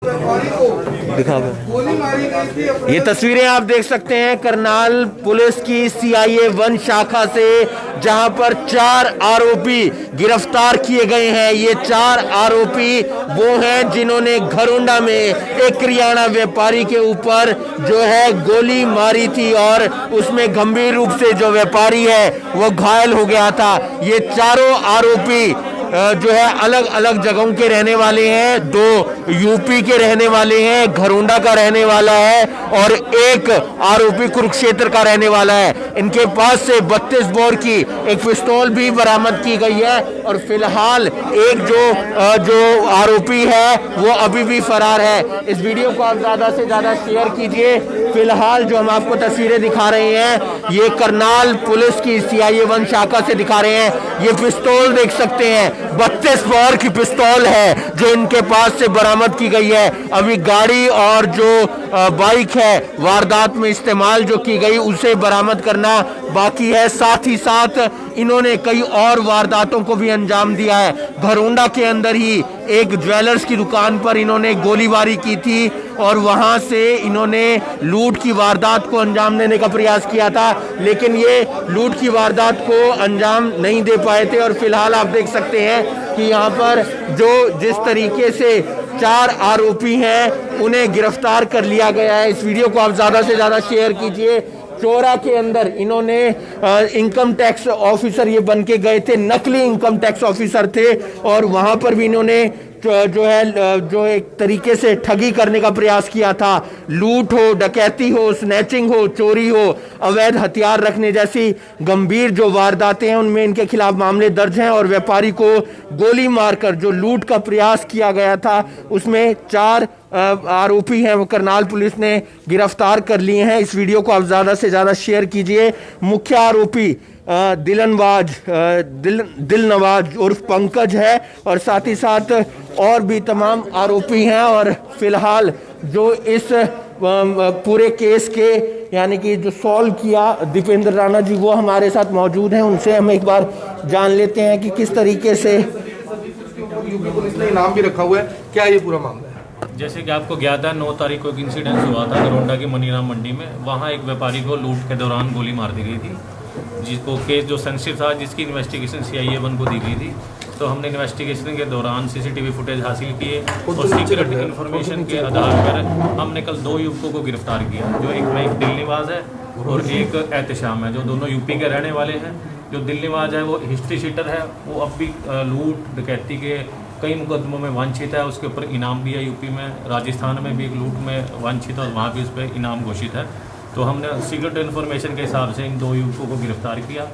दिखा ये तस्वीरें आप देख सकते हैं करनाल पुलिस की सीआईए 1 शाखा से, जहां पर 4 आरोपी गिरफ्तार किए गए हैं। ये 4 आरोपी वो हैं जिन्होंने घरोंडा में एक करियाना व्यापारी के ऊपर जो है गोली मारी थी और उसमें गंभीर रूप से जो व्यापारी है वो घायल हो गया था। ये चारों आरोपी जो है अलग अलग जगहों के रहने वाले हैं। 2 यूपी के रहने वाले हैं, घरोंडा का रहने वाला है और एक आरोपी कुरुक्षेत्र का रहने वाला है। इनके पास से 32 बोर की एक पिस्तौल भी बरामद की गई है और फिलहाल एक जो आरोपी है वो अभी भी फरार है। इस वीडियो को आप ज्यादा से ज्यादा शेयर कीजिए। फिलहाल जो हम आपको तस्वीरें दिखा रहे हैं ये करनाल पुलिस की सीआईए 1 शाखा से दिखा रहे हैं। ये पिस्तौल देख सकते हैं, 32 बोर की पिस्तौल है जो इनके पास से बरामद की गई है। अभी गाड़ी और जो बाइक है वारदात में इस्तेमाल जो की गई उसे बरामद करना बाकी है। साथ ही साथ इन्होंने कई और वारदातों को भी अंजाम दिया है। घरोंडा के अंदर ही एक ज्वेलर्स की दुकान पर इन्होंने गोलीबारी की थी और वहां से इन्होंने लूट की वारदात को अंजाम देने का प्रयास किया था, लेकिन ये लूट की वारदात को अंजाम नहीं दे पाए थे। और फिलहाल आप देख सकते हैं कि यहाँ पर जो जिस तरीके से 4 आरोपी हैं उन्हें गिरफ्तार कर लिया गया है। इस वीडियो को आप ज्यादा से ज्यादा शेयर कीजिए। चोरा के अंदर इन्होंने इनकम टैक्स ऑफिसर ये बन के गए थे, नकली इनकम टैक्स ऑफिसर थे और वहां पर भी इन्होंने जो एक तरीके से ठगी करने का प्रयास किया था। लूट हो, डकैती हो, स्नैचिंग हो, चोरी हो, अवैध हथियार रखने जैसी गंभीर जो वारदातें हैं उनमें इनके खिलाफ मामले दर्ज हैं और व्यापारी को गोली मारकर जो लूट का प्रयास किया गया था उसमें 4 आरोपी हैं वो करनाल पुलिस ने गिरफ्तार कर लिए हैं। इस वीडियो को आप ज्यादा से ज्यादा शेयर कीजिए। मुख्य आरोपी दिलनवाज उर्फ पंकज है और साथ ही साथ और भी तमाम आरोपी हैं। और फिलहाल जो इस पूरे केस के यानी कि जो सॉल्व किया दीपेंद्र राणा जी वो हमारे साथ मौजूद हैं। उनसे हम एक बार जान लेते हैं कि किस तरीके से यूपी पुलिस ने इनाम भी रखा हुआ है, क्या ये पूरा मामला है? जैसे कि आपको ज्ञात है 9 तारीख को एक इंसिडेंस हुआ था घरोंडा की मनीराम मंडी में। वहाँ एक व्यापारी को लूट के दौरान गोली मार दी गई थी, जिसको केस जो सेंसिटिव था जिसकी इन्वेस्टिगेशन सीआईए 1 को दी गई थी। तो हमने इन्वेस्टिगेशन के दौरान सीसीटीवी फुटेज हासिल किए और सीक्रेट इन्फॉर्मेशन के आधार पर हमने कल 2 युवकों को गिरफ्तार किया। जो एक में एक दिलनिवाज है और एक एहतशाम है, जो दोनों यूपी के रहने वाले हैं। जो दिलनिवाज है वो हिस्ट्री शीटर है, वो अब भी लूट डकैती के कई मुकदमों में वांछित है। उसके ऊपर इनाम भी है यूपी में, राजस्थान में भी एक लूट में वांछित है और वहाँ भी उस पर इनाम घोषित है। तो हमने सीक्रेट इन्फॉर्मेशन के हिसाब से इन 2 युवकों को गिरफ्तार किया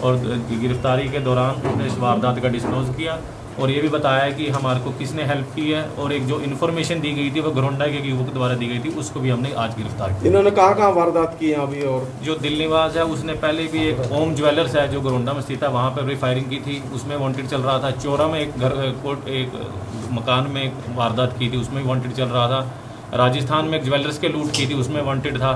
और गिरफ्तारी के दौरान हमने इस वारदात का डिस्क्लोज किया और ये भी बताया कि हमारे को किसने हेल्प की है। और एक जो इन्फॉर्मेशन दी गई थी वो घरोंडा के युवक द्वारा दी गई थी, उसको भी हमने आज गिरफ्तार किया। इन्होंने कहाँ वारदात की यहाँ भी? और जो दिलनिवाज है उसने पहले भी एक ओम ज्वेलर्स है जो घरोंडा में स्थित है वहाँ पर भी फायरिंग की थी, उसमें वांटेड चल रहा था। चोरा में एक मकान में एक वारदात की थी, उसमें भी वांटेड चल रहा था। राजस्थान में एक ज्वेलर्स के लूट की थी, उसमें वांटेड था।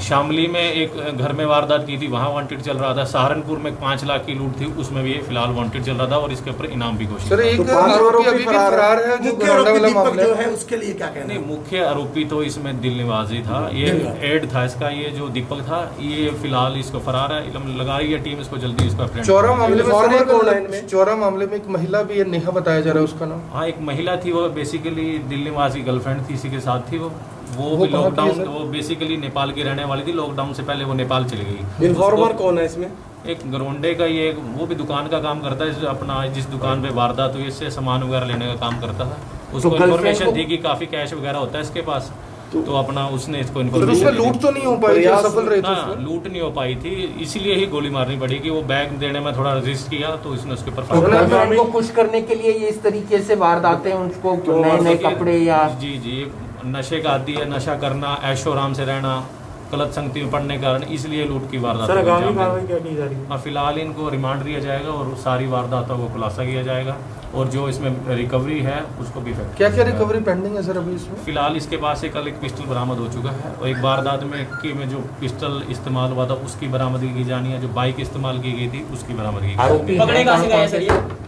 शामली में एक घर में वारदात की थी, वहाँ वांटेड चल रहा था। सहारनपुर में 5 लाख की लूट थी, उसमें भी फिलहाल वांटेड चल रहा था और इसके ऊपर इनाम भी घोषित। सर एक आरोपी अभी भी फरार है, मुख्य आरोपी दीपक जो है उसके लिए क्या कहना है? नहीं, मुख्य आरोपी तो इसमें दिलनिवाज ही था, ये एड था इसका। ये जो दीपक था ये फिलहाल इसको फरार है, लगा रही है टीम इसको जल्दी इसका। चौरा मामले में एक महिला भी है, नेहा बताया जा रहा है उसका नाम। हाँ, एक महिला थी, वो बेसिकली दिलनिवाज की गर्लफ्रेंड थी, इसी के साथ थी। वो भी लॉकडाउन, वो बेसिकली नेपाल की रहने वाली थी। लॉकडाउन से पहले वो नेपाल चली गई। इन्फॉर्मर कौन है इसमें? एक घरोंडे का ये वो भी दुकान का काम करता है, अपना जिस दुकान पे वारदात हुई इससे सामान वगैरह लेने का काम करता था। उसको इन्फॉर्मेशन थी कि काफी कैश वगैरह होता है इसके पास, तो अपना उसने इसको इन्फॉर्मेशन। लूट तो नहीं हो पाई, सफल रहे थे? लूट नहीं हो पाई थी, इसीलिए ही गोली मारनी पड़ी कि वो बैग देने में थोड़ा रिस्क किया, तो इसने उसके ऊपर उनको खुश करने के लिए ये इस तरीके से वारदातें उनको नए कपड़े या जी नशे का आदी है, नशा करना, ऐशो आराम से रहना, गलत संगति में पड़ने के कारण इसलिए लूट की वारदात सर आगामी कार्रवाई क्या की जा रही है? फिलहाल इनको रिमांड दिया जाएगा और सारी वारदातों को खुलासा किया जाएगा और जो इसमें रिकवरी है उसको भी क्या क्या रिकवरी पेंडिंग है सर अभी इसमें? फिलहाल इसके पास से कल एक पिस्टल बरामद हो चुका है और एक वारदात में जो पिस्टल इस्तेमाल हुआ था उसकी बरामदगी की जानी है, जो बाइक इस्तेमाल की गई थी उसकी बरामदगी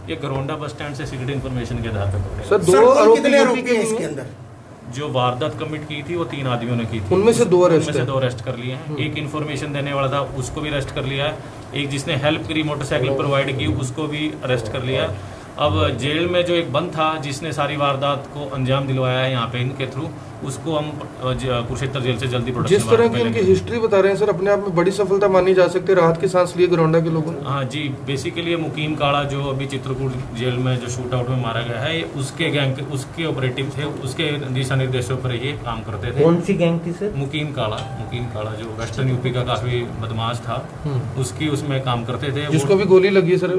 ये घरोंडा बस स्टैंड से सीक्रेट इन्फॉर्मेशन के आधार पर सर 2 आरोपी हैं इसके अंदर। जो वारदात कमिट की थी वो 3 आदमियों ने की थी, उनमें से 2 अरेस्ट कर लिए हैं। एक इन्फॉर्मेशन देने वाला था उसको भी अरेस्ट कर लिया है, एक जिसने हेल्प करी मोटरसाइकिल प्रोवाइड की उसको भी अरेस्ट कर लिया। अब जेल में जो एक बंद था जिसने सारी वारदात को अंजाम दिलवाया है यहाँ पे इनके थ्रू, उसको हम कुरुक्षेत्र जेल से जल्दी प्रोडक्शन। जिस तरह की इनकी हिस्ट्री बता रहे हैं सर, अपने आप में बड़ी सफलता मानी जा सकती है, राहत की सांस लिए घरोंडा के लोगों ने। हाँ जी, बेसिकली मुकीम काड़ा जो अभी चित्रकूट जेल में जो शूट आउट में मारा गया है, ये उसके गैंग उसके ऑपरेटिव थे, उसके दिशा निर्देशों पर ये काम करते थे। कौन सी गैंग थी सर? मुकीम काड़ा जो वेस्टर्न यूपी का काफी बदमाश था, उसकी उसमें काम करते थे। जिसको भी गोली लगी सर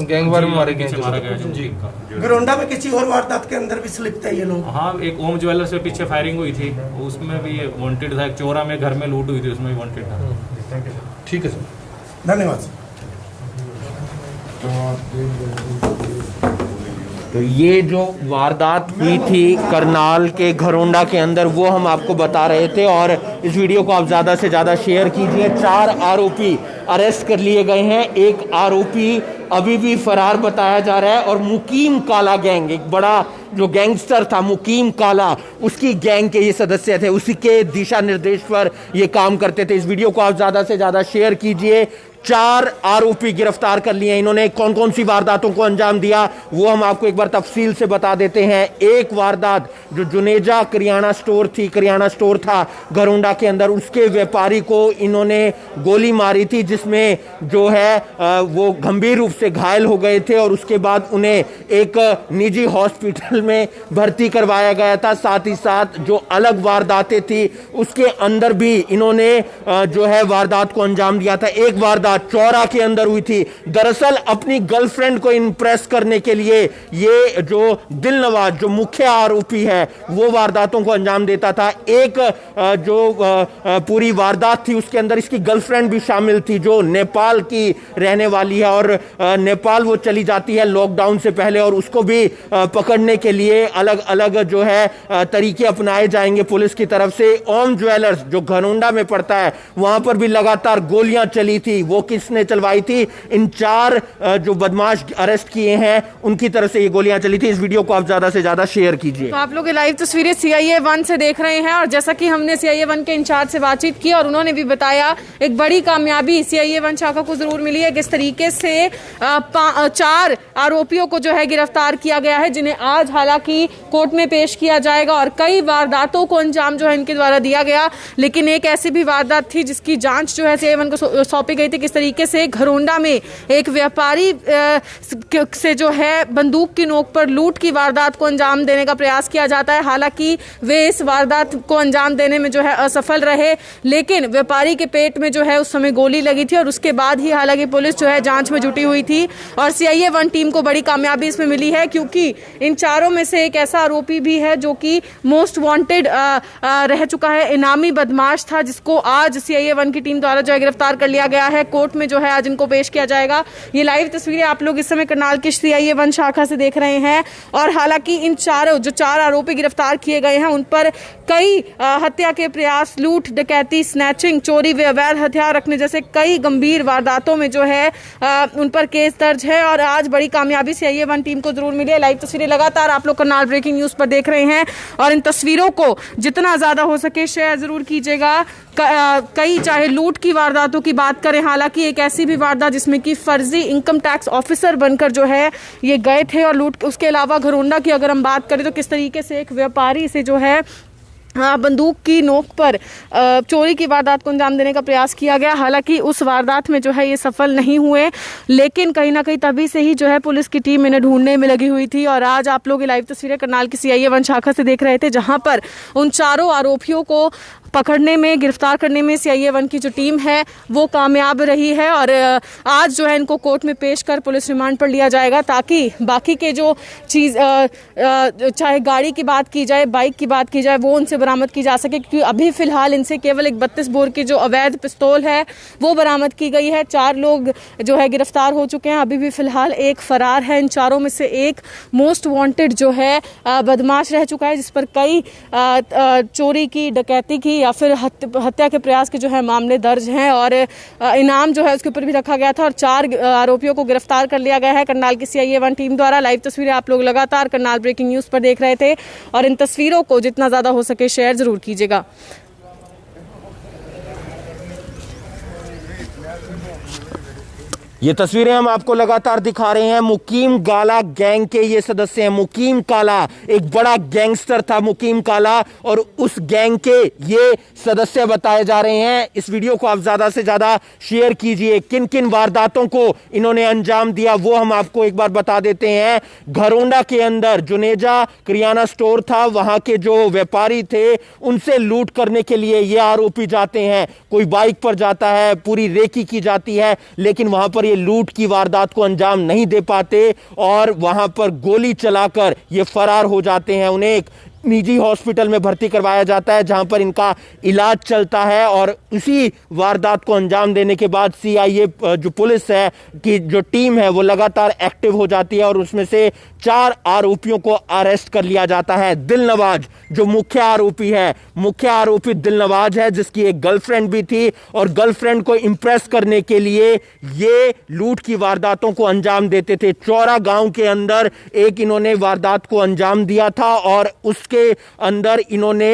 गैंग वार में मारा गया जी। घरोंडा में किसी और वारदात के अंदर भी लिप्त है ये लोग। हाँ, एक ओम ज्वेलर से पीछे फायरिंग हुई थी, उसमें भी ये वांटेड था। एक चोरा में घर में लूट हुई थी, उसमें भी वांटेड था। ठीक है सर, धन्यवाद। तो ये जो वारदात हुई थी करनाल के घरोंडा के अंदर, वो हम आपको बता रहे थे और इस वीडियो को आप ज़्यादा से ज़्यादा शेयर कीजिए। 4 आरोपी अरेस्ट कर लिए गए हैं, एक आरोपी अभी भी फरार बताया जा रहा है और मुकीम काला गैंग, एक बड़ा जो गैंगस्टर था मुकीम काला, उसकी गैंग के ये सदस्य थे, उसी के दिशा निर्देश पर ये काम करते थे। इस वीडियो को आप ज़्यादा से ज़्यादा शेयर कीजिए। 4 आरोपी गिरफ्तार कर लिए। इन्होंने कौन कौन सी वारदातों को अंजाम दिया वो हम आपको एक बार तफसील से बता देते हैं। एक वारदात जो जुनेजा करियाना स्टोर था घरोंडा के अंदर, उसके व्यापारी को इन्होंने गोली मारी थी, जिसमें जो है वो गंभीर रूप से घायल हो गए थे और उसके बाद उन्हें एक निजी हॉस्पिटल में भर्ती करवाया गया था। साथ ही साथ जो अलग वारदातें थी उसके अंदर भी इन्होंने जो है वारदात को अंजाम दिया था। एक वारदात चौरा के अंदर हुई थी। दरअसल अपनी गर्लफ्रेंड को इंप्रेस करने के लिए ये जो दिलनवाज जो मुख्य आरोपी है वो वारदातों को अंजाम देता था। एक जो पूरी वारदात थी उसके अंदर इसकी गर्लफ्रेंड भी शामिल थी जो नेपाल की रहने वाली है और नेपाल वो चली जाती है लॉकडाउन से पहले और उसको भी पकड़ने के लिए अलग अलग जो है तरीके अपनाए जाएंगे पुलिस की तरफ से। ओम ज्वेलर्स जो घरोंडा में पड़ता है वहां पर भी लगातार गोलियां चली थी, वो किसने चलवाई थी? इन 4 जो बदमाश अरेस्ट किए हैं उनकी तरफ से ये गोलियां चली थी। इस वीडियो को आप ज्यादा से ज्यादा शेयर कीजिए। तो आप लोग लाइव तस्वीरें CIA 1 से देख रहे हैं और जैसा कि हमने CIA 1 के इंचार्ज से बातचीत की और उन्होंने भी बताया एक बड़ी कामयाबी CIA 1 शाखा को जरूर मिली है। किस तरीके से 4 आरोपियों को जो है गिरफ्तार किया गया है, जिन्हें आज हालांकि कोर्ट में पेश किया जाएगा और कई वारदातों को अंजाम जो है इनके द्वारा दिया गया, लेकिन एक ऐसी भी वारदात थी जिसकी जांच जो है CIA 1 को सौंपी गई थी। किस तरीके से घरोंडा में एक व्यापारी से जो है बंदूक की नोक पर लूट की वारदात को अंजाम देने का प्रयास किया जाता है। हालांकि वे इस वारदात को अंजाम देने में जो है असफल रहे, लेकिन व्यापारी के पेट में जो है उस समय गोली लगी थी और उसके बाद ही हालांकि पुलिस जो है जांच में जुटी हुई थी और CIA 1 टीम को बड़ी कामयाबी इसमें मिली है, क्योंकि इन 4 में से एक ऐसा आरोपी भी है जो कि मोस्ट वांटेड रह चुका है, इनामी बदमाश था, जिसको आज CIA 1 की टीम द्वारा जो है गिरफ्तार कर लिया गया है। कोर्ट में जो है आज इनको पेश किया जाएगा। ये लाइव तस्वीरें आप लोग इस समय करनाल की CIA 1 शाखा से देख रहे हैं और हालांकि इन 4 आरोपी गिरफ्तार किए गए हैं उन पर कई हत्या के प्रयास, लूट, डकैती, स्नैचिंग, चोरी व अवैध हथियार रखने जैसे कई गंभीर वारदातों में जो है उन पर केस दर्ज है और आज बड़ी कामयाबी CIA 1 टीम को जरूर मिली है। लाइव तस्वीरें लगातार आप लोग करनाल ब्रेकिंग न्यूज पर देख रहे हैं और इन तस्वीरों को जितना ज्यादा हो सके शेयर जरूर कीजिएगा। कई चाहे लूट की वारदातों की बात करें, हालांकि एक ऐसी भी वारदात जिसमें कि फर्जी इनकम टैक्स ऑफिसर बनकर जो है ये गए थे और लूट। उसके अलावा घरोंडा की अगर हम बात करें तो किस तरीके से एक व्यापारी से जो है बंदूक की नोक पर चोरी की वारदात को अंजाम देने का प्रयास किया गया। हालांकि उस वारदात में जो है ये सफल नहीं हुए, लेकिन कहीं ना कहीं तभी से ही जो है पुलिस की टीम इन्हें ढूंढने में लगी हुई थी और आज आप लोग लाइव तस्वीरें करनाल की CIA 1 शाखा से देख रहे थे, जहां पर उन 4 आरोपियों को पकड़ने में, गिरफ्तार करने में CIA 1 की जो टीम है वो कामयाब रही है। और आज जो है इनको कोर्ट में पेश कर पुलिस रिमांड पर लिया जाएगा, ताकि बाकी के जो चीज़ चाहे गाड़ी की बात की जाए, बाइक की बात की जाए, वो उनसे बरामद की जा सके। क्योंकि अभी फिलहाल इनसे केवल एक 32 बोर की जो अवैध पिस्तौल है वो बरामद की गई है। 4 लोग जो है गिरफ्तार हो चुके हैं, अभी भी फिलहाल एक फरार है। इन चारों में से एक मोस्ट वांटेड जो है बदमाश रह चुका है, जिस पर कई चोरी की, डकैती की या फिर हत्या के प्रयास के जो है मामले दर्ज हैं। और इनाम जो है उसके ऊपर भी रखा गया था और 4 आरोपियों को गिरफ्तार कर लिया गया है करनाल की CIA 1 टीम द्वारा। लाइव तस्वीरें आप लोग लगातार करनाल ब्रेकिंग न्यूज़ पर देख रहे थे और इन तस्वीरों को जितना ज़्यादा हो सके शेयर ज़रूर कीजिएगा। ये तस्वीरें हम आपको लगातार दिखा रहे हैं। मुकीम काला गैंग के ये सदस्य हैं। मुकीम काला एक बड़ा गैंगस्टर था, मुकीम काला, और उस गैंग के ये सदस्य बताए जा रहे हैं। इस वीडियो को आप ज्यादा से ज्यादा शेयर कीजिए। किन किन वारदातों को इन्होंने अंजाम दिया वो हम आपको एक बार बता देते हैं। घरोंडा के अंदर जुनेजा किराना स्टोर था, वहां के जो व्यापारी थे उनसे लूट करने के लिए ये आरोपी जाते हैं। कोई बाइक पर जाता है, पूरी रेकी की जाती है, लेकिन वहां पर ये लूट की वारदात को अंजाम नहीं दे पाते और वहां पर गोली चलाकर ये फरार हो जाते हैं। उन्हें एक निजी हॉस्पिटल में भर्ती करवाया जाता है जहां पर इनका इलाज चलता है और उसी वारदात को अंजाम देने के बाद CIA जो पुलिस है की जो टीम है वो लगातार एक्टिव हो जाती है और उसमें से 4 आरोपियों को अरेस्ट कर लिया जाता है। दिलनवाज जो मुख्य आरोपी है, मुख्य आरोपी दिलनवाज है, जिसकी एक गर्लफ्रेंड भी थी और गर्लफ्रेंड को इंप्रेस करने के लिए ये लूट की वारदातों को अंजाम देते थे। चौरा गांव के अंदर एक इन्होंने वारदात को अंजाम दिया था और उसके अंदर इन्होंने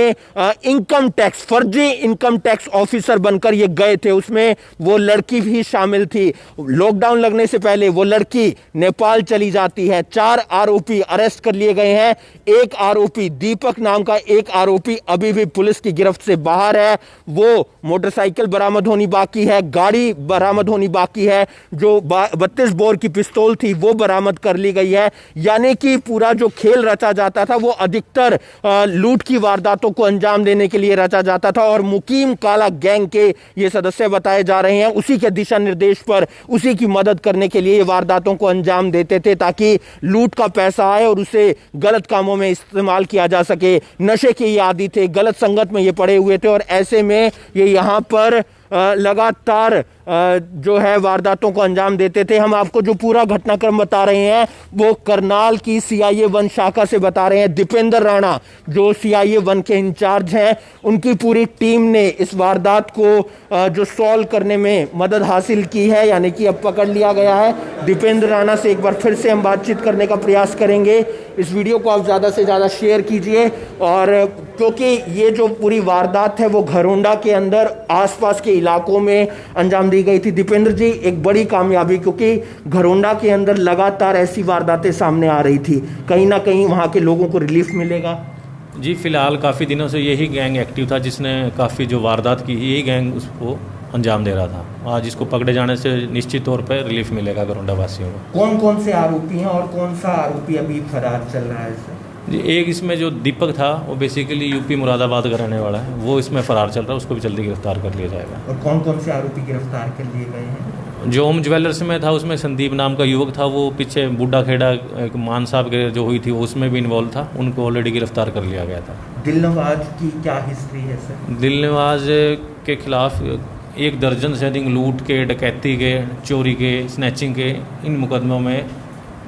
इनकम टैक्स, फर्जी इनकम टैक्स ऑफिसर बनकर ये गए थे। उसमें वो लड़की भी शामिल थी। लॉकडाउन लगने से पहले वो लड़की नेपाल चली जाती है। 4 आरोपी अरेस्ट कर लिए गए हैं। एक आरोपी दीपक नाम का एक आरोपी अभी भी पुलिस की गिरफ्त से बाहर है। वो मोटरसाइकिल बरामद होनी बाकी है, गाड़ी बरामद होनी बाकी है, जो 32 बोर की पिस्तौल थी वो बरामद कर ली गई है। यानी कि पूरा जो खेल रचा जाता था वो अधिकतर लूट की वारदातों को अंजाम देने के लिए रचा जाता था और मुकीम काला गैंग के ये सदस्य बताए जा रहे हैं। उसी के दिशा निर्देश पर, उसी की मदद करने के लिए ये वारदातों को अंजाम देते थे ताकि लूट का पैसा आए और उसे गलत कामों में इस्तेमाल किया जा सके। नशे के ये आदी थे, गलत संगत में ये पड़े हुए थे और ऐसे में ये यहाँ पर लगातार जो है वारदातों को अंजाम देते थे। हम आपको जो पूरा घटनाक्रम बता रहे हैं वो करनाल की CIA 1 शाखा से बता रहे हैं। दीपेंद्र राणा जो CIA 1 के इंचार्ज हैं, उनकी पूरी टीम ने इस वारदात को जो सॉल्व करने में मदद हासिल की है, यानी कि अब पकड़ लिया गया है। दीपेंद्र राणा से एक बार फिर से हम बातचीत करने का प्रयास करेंगे। इस वीडियो को आप ज़्यादा से ज़्यादा शेयर कीजिए और क्योंकि ये जो पूरी वारदात है वो घरोंडा के अंदर आसपास के इलाकों में अंजाम दी गई थी। दीपेंद्र जी, एक बड़ी कामयाबी, क्योंकि घरोंडा के अंदर लगातार ऐसी वारदातें सामने आ रही थी, कहीं ना कहीं वहाँ के लोगों को रिलीफ मिलेगा? जी, फिलहाल काफ़ी दिनों से यही गैंग एक्टिव था जिसने काफ़ी जो वारदात की, यही गैंग उसको अंजाम दे रहा था। आज इसको पकड़े जाने से निश्चित तौर पर रिलीफ मिलेगा घरोंडा वासियों को। कौन कौन से आरोपी हैं और कौन सा आरोपी अभी फरार चल रहा है इससे? जी, एक इसमें जो दीपक था वो बेसिकली यूपी मुरादाबाद का रहने वाला है, वो इसमें फ़रार चल रहा है, उसको भी जल्दी गिरफ्तार कर लिया जाएगा। और कौन कौन से आरोपी गिरफ्तार कर लिए गए हैं? जो ओम ज्वेलर्स में था उसमें संदीप नाम का युवक था, वो पीछे बूढ़ा खेड़ा एक मान साहब के जो हुई थी उसमें भी इन्वॉल्व था, उनको ऑलरेडी गिरफ्तार कर लिया गया था। दिलनवाज की क्या हिस्ट्री है सर? दिलनवाज के खिलाफ 1 दर्जन से अधिक लूट के, डकैती के, चोरी के, स्नैचिंग के इन मुकदमों में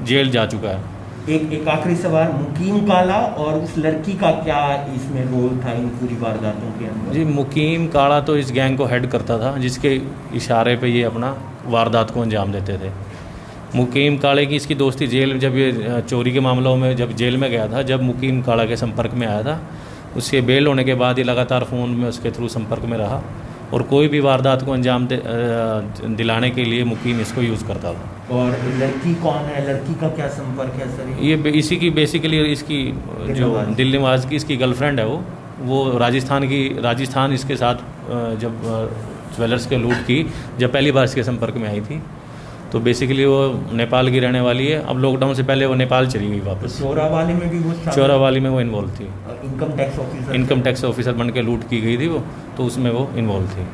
जेल जा चुका है। एक आखिरी सवाल, मुकीम काला और उस लड़की का क्या इसमें रोल था इन पूरी वारदातों के अंदर? जी, मुकीम काला तो इस गैंग को हेड करता था, जिसके इशारे पे ये अपना वारदात को अंजाम देते थे। मुकीम काले की इसकी दोस्ती जेल, जब ये चोरी के मामलों में जब जेल में गया था, जब मुकीम काला के संपर्क में आया था, उसके बेल होने के बाद ये लगातार फ़ोन में उसके थ्रू संपर्क में रहा और कोई भी वारदात को अंजाम दिलाने के लिए मुकीम इसको यूज़ करता था। और लड़की कौन है, लड़की का क्या संपर्क है सर? ये इसी की बेसिकली इसकी जो दिलनवाज की इसकी गर्लफ्रेंड है, वो राजस्थान इसके साथ जब ज्वेलर्स के लूट की जब पहली बार इसके संपर्क में आई थी तो बेसिकली वो नेपाल की रहने वाली है। अब लॉकडाउन से पहले वो नेपाल चली गई वापस। चोरावाली में भी वो चोरावाली में वो इन्वॉल्व थी। इनकम टैक्स ऑफिसर बन के लूट की गई थी वो, तो उसमें वो इन्वॉल्व थी।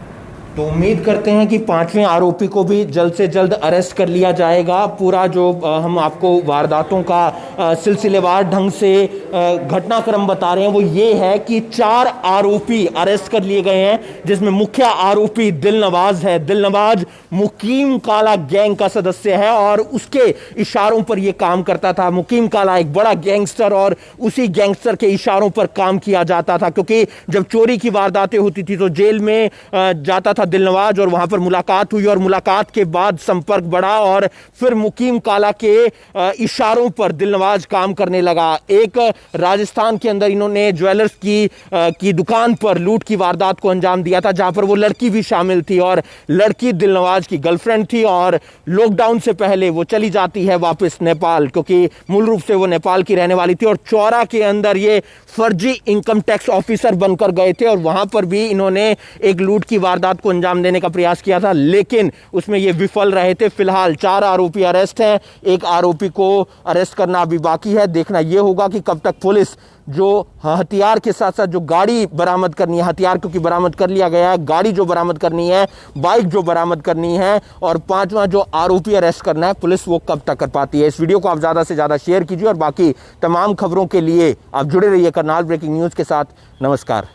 तो उम्मीद करते हैं कि 5वें आरोपी को भी जल्द से जल्द अरेस्ट कर लिया जाएगा। पूरा जो हम आपको वारदातों का सिलसिलेवार ढंग से घटनाक्रम बता रहे हैं वो ये है कि 4 आरोपी अरेस्ट कर लिए गए हैं, जिसमें मुख्य आरोपी दिलनवाज है। दिलनवाज मुकीम काला गैंग का सदस्य है और उसके इशारों पर यह काम करता था। मुकीम काला एक बड़ा गैंगस्टर और उसी गैंगस्टर के इशारों पर काम किया जाता था, क्योंकि जब चोरी की वारदातें होती थी तो जेल में जाता था दिलनवाज और वहां पर मुलाकात हुई और मुलाकात के बाद संपर्क बढ़ा और फिर मुकीम काला के इशारों पर दिलनवाज काम करने लगा। एक राजस्थान के अंदर इन्होंने ज्वेलर्स की दुकान पर लूट की वारदात को अंजाम दिया था, जहां पर वो लड़की भी शामिल थी और लड़की दिलनवाज की गर्लफ्रेंड थी और लॉकडाउन से पहले वो चली जाती है वापस नेपाल, क्योंकि मूल रूप से वो नेपाल की रहने वाली थी और चौरा के अंदर ये फर्जी इनकम टैक्स ऑफिसर बनकर गए थे और वहां पर भी इन्होंने एक लूट की वारदात को अंजाम देने का प्रयास किया था, लेकिन उसमें ये विफल रहे थे। फिलहाल 4 आरोपी अरेस्ट हैं, एक आरोपी को अरेस्ट करना अभी बाकी है। देखना यह होगा कि कब तक पुलिस जो हथियार के साथ साथ जो गाड़ी बरामद करनी है, हथियार क्योंकि बरामद कर लिया गया है, गाड़ी जो बरामद करनी है, बाइक जो बरामद करनी है और 5वां जो आरोपी अरेस्ट करना है, पुलिस वो कब तक कर पाती है। इस वीडियो को आप ज्यादा से ज्यादा शेयर कीजिए और बाकी तमाम खबरों के लिए आप जुड़े रहिए करनाल ब्रेकिंग न्यूज के साथ। नमस्कार।